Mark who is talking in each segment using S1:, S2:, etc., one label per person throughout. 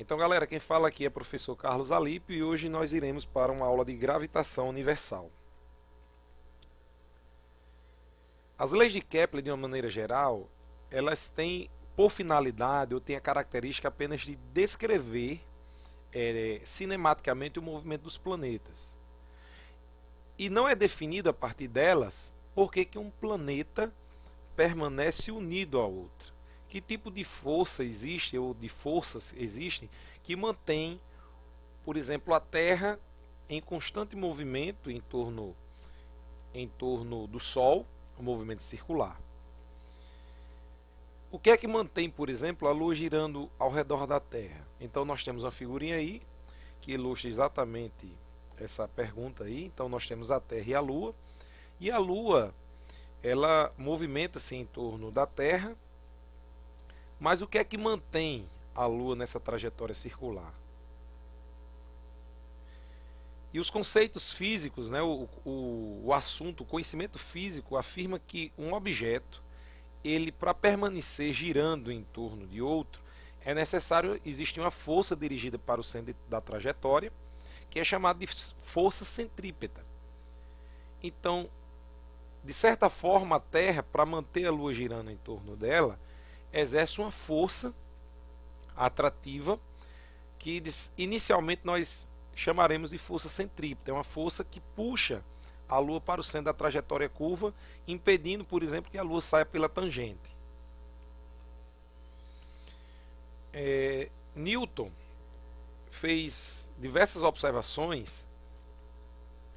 S1: Então, galera, quem fala aqui é o professor Carlos Alípio e hoje nós iremos para uma aula de gravitação universal. As leis de Kepler, de uma maneira geral, elas têm por finalidade ou têm a característica apenas de descrever cinematicamente o movimento dos planetas. E não é definido a partir delas por que um planeta permanece unido ao outro. Que tipo de força existe ou de forças existem que mantém, por exemplo, a Terra em constante movimento em torno do Sol, o movimento circular. O que é que mantém, por exemplo, a Lua girando ao redor da Terra? Então nós temos uma figurinha aí que ilustra exatamente essa pergunta aí. Então nós temos a Terra e a Lua ela movimenta-se em torno da Terra, mas o que é que mantém a Lua nessa trajetória circular? E os conceitos físicos, né, o assunto, o conhecimento físico afirma que um objeto, ele para permanecer girando em torno de outro, é necessário existir uma força dirigida para o centro da trajetória, que é chamada de força centrípeta. Então, de certa forma, a Terra, para manter a Lua girando em torno dela, exerce uma força atrativa que inicialmente nós chamaremos de força centrípeta. É uma força que puxa a Lua para o centro da trajetória curva, impedindo, por exemplo, que a Lua saia pela tangente. Newton fez diversas observações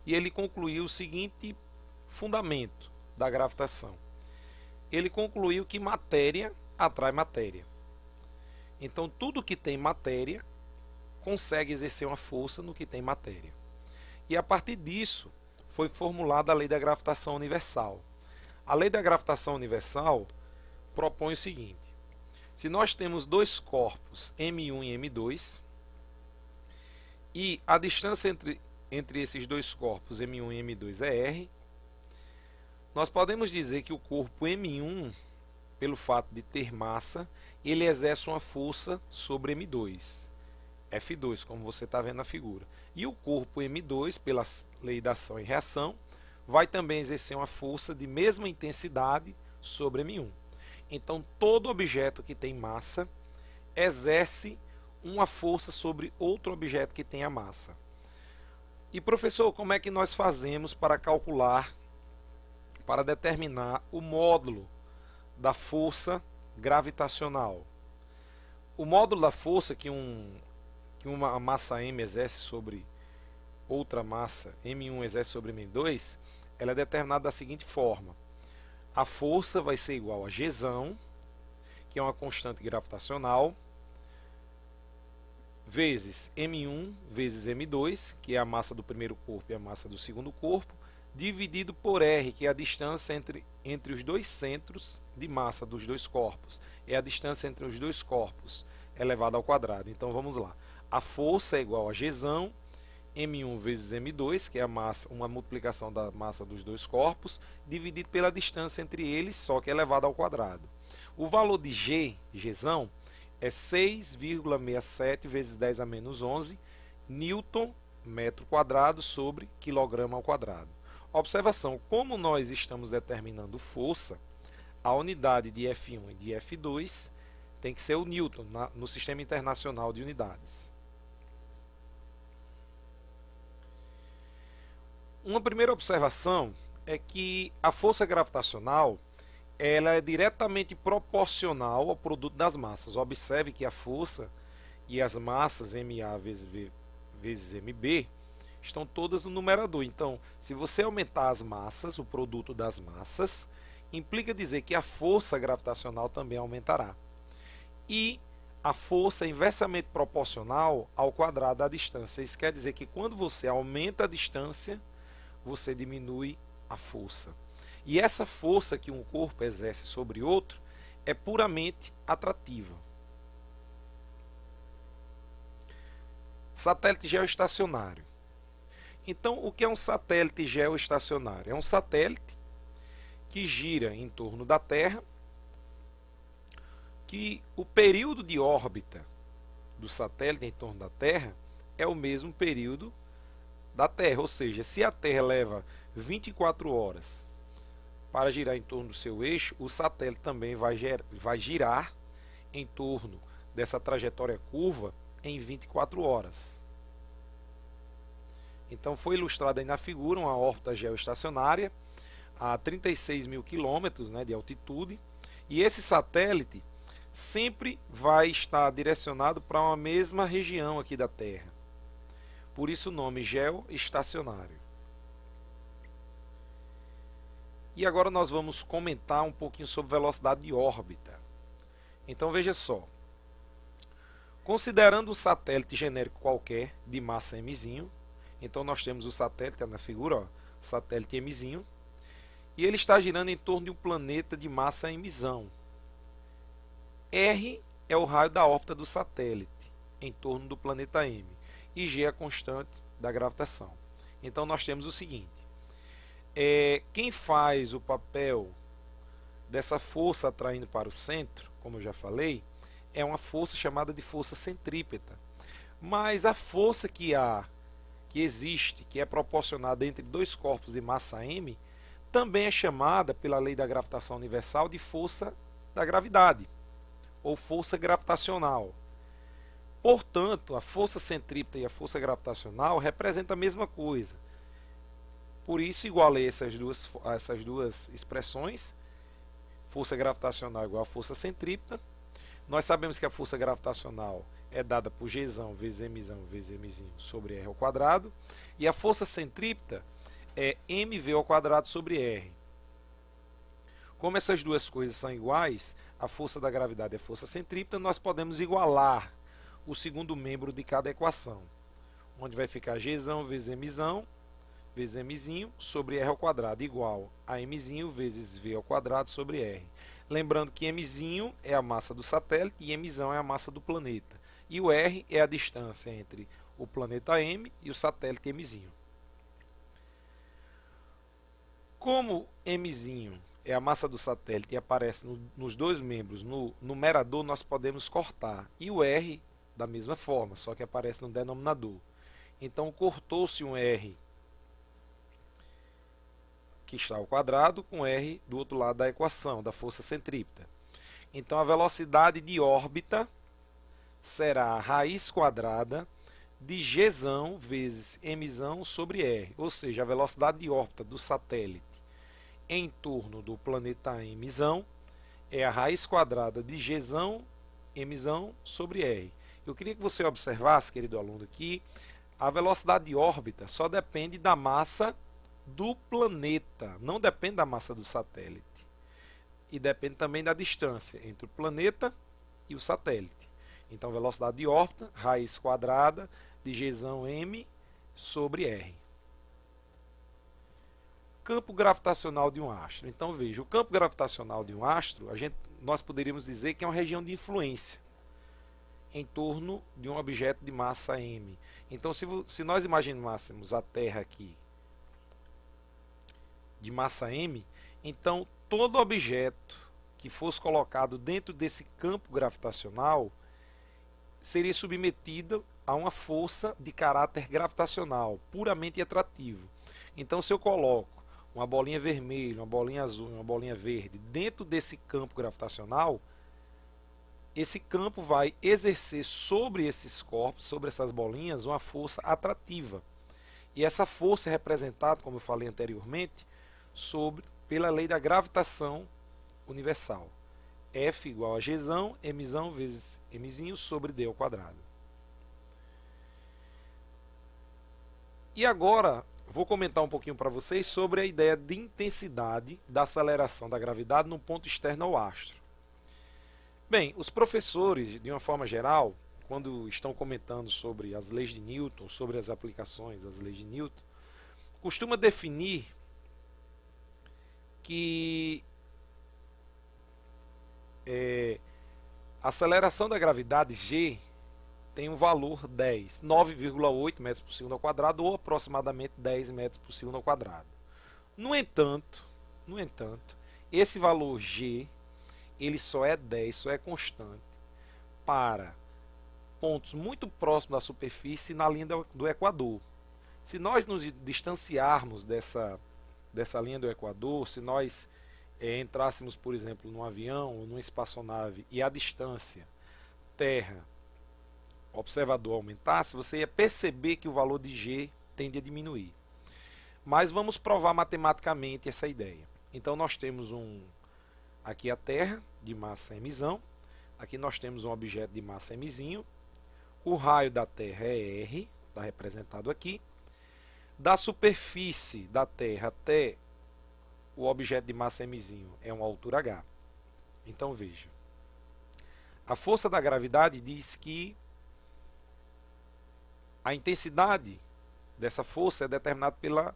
S1: e ele concluiu o seguinte fundamento da gravitação. Ele concluiu que matéria atrai matéria. Então, tudo que tem matéria consegue exercer uma força no que tem matéria. E a partir disso foi formulada a lei da gravitação universal. A lei da gravitação universal propõe o seguinte: se nós temos dois corpos, M1 e M2, e a distância entre esses dois corpos, M1 e M2, é R, nós podemos dizer que o corpo M1, pelo fato de ter massa, ele exerce uma força sobre M2. F2, como você está vendo na figura. E o corpo M2, pela lei da ação e reação, vai também exercer uma força de mesma intensidade sobre M1. Então, todo objeto que tem massa exerce uma força sobre outro objeto que tenha massa. E, professor, como é que nós fazemos para calcular, para determinar o módulo da força gravitacional? O módulo da força que uma massa M exerce sobre outra massa, M1 exerce sobre M2, ela é determinada da seguinte forma: a força vai ser igual a Gzão, que é uma constante gravitacional, vezes M1 vezes M2, que é a massa do primeiro corpo e a massa do segundo corpo, dividido por R, que é a distância entre os dois centros de massa dos dois corpos. É a distância entre os dois corpos elevada ao quadrado. Então vamos lá. A força é igual a Gzão, M1 vezes M2, que é a massa, uma multiplicação da massa dos dois corpos, dividido pela distância entre eles, só que elevada ao quadrado. O valor de Gzão, é 6,67 vezes 10 a menos 11 Newton metro quadrado sobre quilograma ao quadrado. Observação: como nós estamos determinando força, a unidade de F1 e de F2 tem que ser o Newton no Sistema Internacional de Unidades. Uma primeira observação é que a força gravitacional ela é diretamente proporcional ao produto das massas. Observe que a força e as massas MA vezes MB estão todas no numerador. Então, se você aumentar as massas, o produto das massas, implica dizer que a força gravitacional também aumentará. E a força é inversamente proporcional ao quadrado da distância. Isso quer dizer que quando você aumenta a distância, você diminui a força. E essa força que um corpo exerce sobre outro é puramente atrativa. Satélite geoestacionário. Então, o que é um satélite geoestacionário? É um satélite que gira em torno da Terra, que o período de órbita do satélite em torno da Terra é o mesmo período da Terra, ou seja, se a Terra leva 24 horas para girar em torno do seu eixo, o satélite também vai girar em torno dessa trajetória curva em 24 horas. Então foi ilustrado aí na figura uma órbita geoestacionária a 36 mil quilômetros, né, de altitude, e esse satélite sempre vai estar direcionado para uma mesma região aqui da Terra. Por isso o nome geoestacionário. E agora nós vamos comentar um pouquinho sobre velocidade de órbita. Então veja só. Considerando um satélite genérico qualquer de massa mzinho, então nós temos o satélite na figura, ó, satélite mzinho, e ele está girando em torno de um planeta de massa mzão. R é o raio da órbita do satélite em torno do planeta M e G é a constante da gravitação. Então nós temos o seguinte: quem faz o papel dessa força atraindo para o centro, como eu já falei, é uma força chamada de força centrípeta. Mas a força que existe, que é proporcionada entre dois corpos de massa m, também é chamada pela lei da gravitação universal de força da gravidade ou força gravitacional. Portanto, a força centrípeta e a força gravitacional representam a mesma coisa. Por isso, igualei essas duas expressões, força gravitacional igual a força centrípeta. Nós sabemos que a força gravitacional é dada por Gzão vezes Mzinho sobre R ao quadrado, e a força centrípeta é mv ao quadrado sobre R. Como essas duas coisas são iguais, a força da gravidade e a força centrípeta, nós podemos igualar o segundo membro de cada equação, onde vai ficar Gzão vezes Mzinho sobre R ao quadrado igual a Mzinho vezes V ao quadrado sobre R. Lembrando que Mzinho é a massa do satélite e Mzão é a massa do planeta. E o R é a distância entre o planeta M e o satélite Mzinho. Como Mzinho é a massa do satélite e aparece nos dois membros, no numerador, nós podemos cortar. E o R da mesma forma, só que aparece no denominador. Então cortou-se um R que está ao quadrado com R do outro lado da equação, da força centrípeta. Então a velocidade de órbita será a raiz quadrada de Gzão vezes Mzão sobre R, ou seja, a velocidade de órbita do satélite em torno do planeta Mzão é a raiz quadrada de Gzão, Mzão sobre R. Eu queria que você observasse, querido aluno, que a velocidade de órbita só depende da massa do planeta, não depende da massa do satélite. E depende também da distância entre o planeta e o satélite. Então, velocidade de órbita, raiz quadrada de Gzão M sobre R. Campo gravitacional de um astro. Então, veja, o campo gravitacional de um astro, nós poderíamos dizer que é uma região de influência em torno de um objeto de massa M. Então, se nós imaginássemos a Terra aqui de massa M, então todo objeto que fosse colocado dentro desse campo gravitacional seria submetido a uma força de caráter gravitacional, puramente atrativo. Então, se eu coloco uma bolinha vermelha, uma bolinha azul e uma bolinha verde dentro desse campo gravitacional, esse campo vai exercer sobre esses corpos, sobre essas bolinhas, uma força atrativa. E essa força é representada, como eu falei anteriormente, pela lei da gravitação universal. F igual a Gzão, Mzão vezes Mzinho sobre D ao quadrado. E agora, vou comentar um pouquinho para vocês sobre a ideia de intensidade da aceleração da gravidade num ponto externo ao astro. Bem, os professores, de uma forma geral, quando estão comentando sobre as leis de Newton, sobre as aplicações das leis de Newton, costuma definir que a aceleração da gravidade G tem um valor 10, 9,8 metros por segundo ao quadrado, ou aproximadamente 10 metros por segundo ao quadrado. No entanto, esse valor G ele só é 10, só é constante para pontos muito próximos da superfície na linha do Equador. Se nós nos distanciarmos dessa linha do Equador, se nós entrássemos, por exemplo, num avião ou numa espaçonave e a distância Terra-observador aumentasse, você ia perceber que o valor de G tende a diminuir. Mas vamos provar matematicamente essa ideia. Então nós temos aqui a Terra de massa mzão, aqui nós temos um objeto de massa mzinho, o raio da Terra é R, está representado aqui. Da superfície da Terra até o objeto de massa mzinho é uma altura h. Então veja, a força da gravidade diz que a intensidade dessa força é determinada pela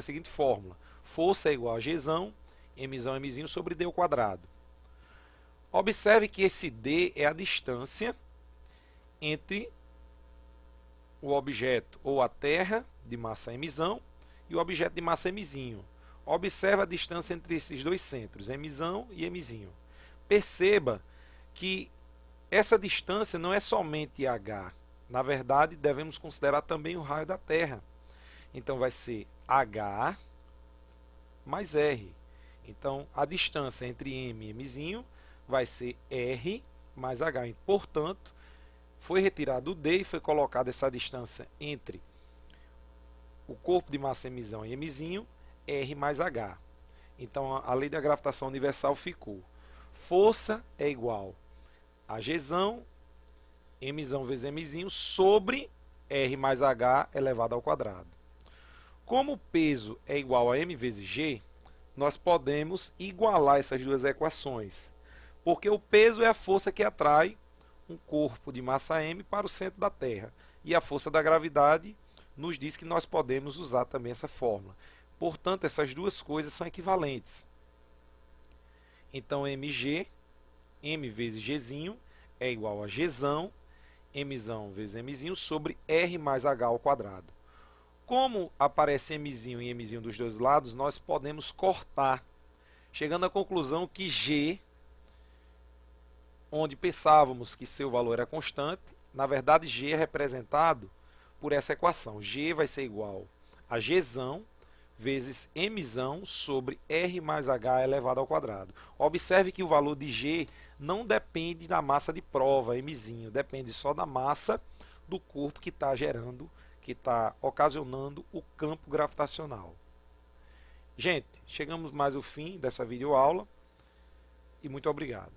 S1: seguinte fórmula: força é igual a Gzão, Mzão Mzinho sobre D ao quadrado. Observe que esse D é a distância entre o objeto ou a Terra de massa Mzão e o objeto de massa Mzinho. Observe a distância entre esses dois centros, Mzão e Mzinho. Perceba que essa distância não é somente h. Na verdade, devemos considerar também o raio da Terra. Então, vai ser h mais r. Então, a distância entre m e mzinho vai ser r mais h. E, portanto, foi retirado o d e foi colocada essa distância entre o corpo de massa mzão e mzinho, r mais h. Então, a lei da gravitação universal ficou: força é igual a Gzão, Mzão vezes Mzinho, sobre R mais H elevado ao quadrado. Como o peso é igual a M vezes G, nós podemos igualar essas duas equações, porque o peso é a força que atrai um corpo de massa M para o centro da Terra, e a força da gravidade nos diz que nós podemos usar também essa fórmula. Portanto, essas duas coisas são equivalentes. Então, mg, M vezes Gzinho, é igual a Gzão, Mzão vezes Mzinho, sobre R mais H ao quadrado. Como aparece Mzinho e Mzinho dos dois lados, nós podemos cortar, chegando à conclusão que G, onde pensávamos que seu valor era constante, na verdade G é representado por essa equação. G vai ser igual a Gzão vezes Mzão sobre R mais H elevado ao quadrado. Observe que o valor de G não depende da massa de prova, Mzinho, depende só da massa do corpo que está gerando, que está ocasionando o campo gravitacional. Gente, chegamos mais ao fim dessa videoaula e muito obrigado.